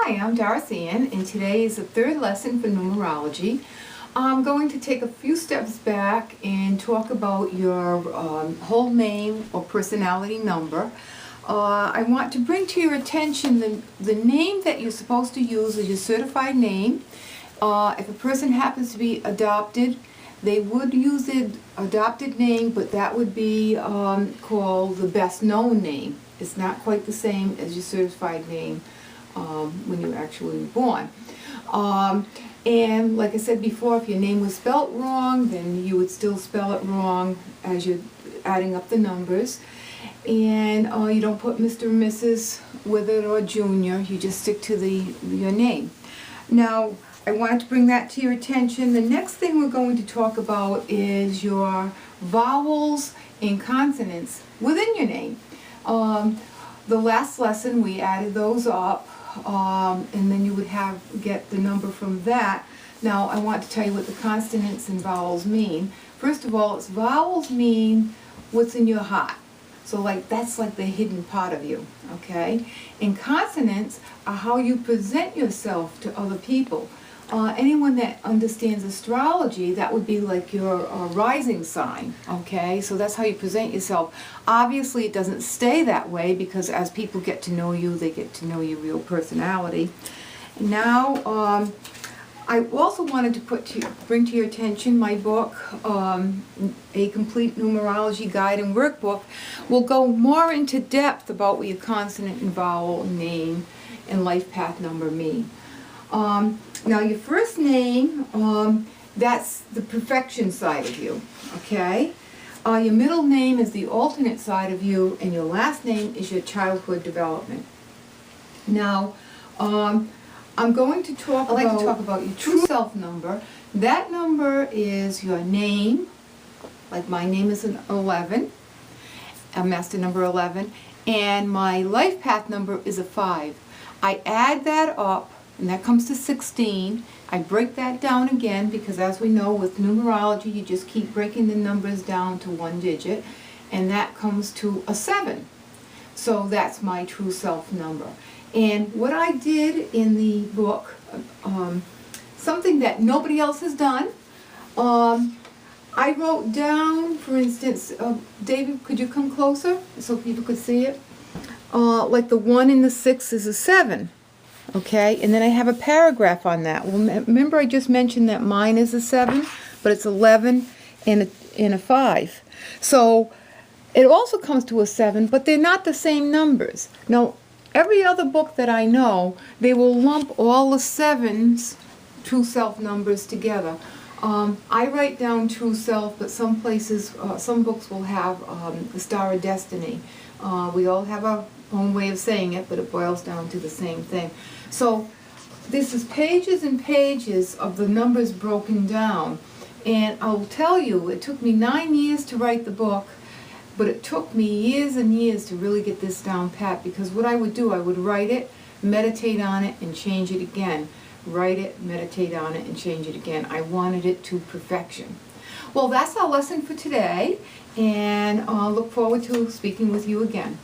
Hi, I'm Darcy Ann, and today is the third lesson for numerology. I'm going to take a few steps back and talk about your whole name or personality number. I want to bring to your attention the name that you're supposed to use is your certified name. If a person happens to be adopted, they would use the adopted name, but that would be called the best known name. It's not quite the same as your certified name when you're actually born. And like I said before, if your name was spelt wrong, then you would still spell it wrong as you're adding up the numbers. And you don't put Mr. or Mrs. with it or Junior, you just stick to your name. Now, I wanted to bring that to your attention. The next thing we're going to talk about is your vowels and consonants within your name. The last lesson we added those up, and then you would get the number from that. Now I want to tell you what the consonants and vowels mean. First of all, vowels mean what's in your heart. So that's like the hidden part of you, okay? And consonants are how you present yourself to other people. Anyone that understands astrology, that would be like your rising sign, okay? So that's how you present yourself. Obviously, it doesn't stay that way because as people get to know you, they get to know your real personality. Now, I also wanted to bring to your attention my book, A Complete Numerology Guide and Workbook. Will go more into depth about what your consonant and vowel, name, and life path number mean. Now your first name, that's the perfection side of you, okay? Your middle name is the alternate side of you, and your last name is your childhood development. Now, I'm going to talk about your true self number. That number is your name, like my name is an 11, a master number 11, and my life path number is a 5. I add that up, and that comes to 16. I break that down again because as we know with numerology you just keep breaking the numbers down to one digit, and that comes to a 7. So that's my true self number. And what I did in the book, something that nobody else has done, I wrote down, for instance, David, could you come closer so people could see it? Like the 1 and the 6 is a 7. Okay, and then I have a paragraph on that. Well, remember I just mentioned that mine is a 7, but it's 11 and a 5. So it also comes to a 7, but they're not the same numbers. Now, every other book that I know, they will lump all the 7's true self numbers together. I write down true self, but some places, some books will have the Star of Destiny. We all have our own way of saying it, but it boils down to the same thing. So this is pages and pages of the numbers broken down, and I'll tell you, it took me 9 years to write the book, but it took me years and years to really get this down pat, because what I would do, I would write it, meditate on it, and change it again. Write it, meditate on it, and change it again. I wanted it to perfection. Well, that's our lesson for today, and I'll look forward to speaking with you again.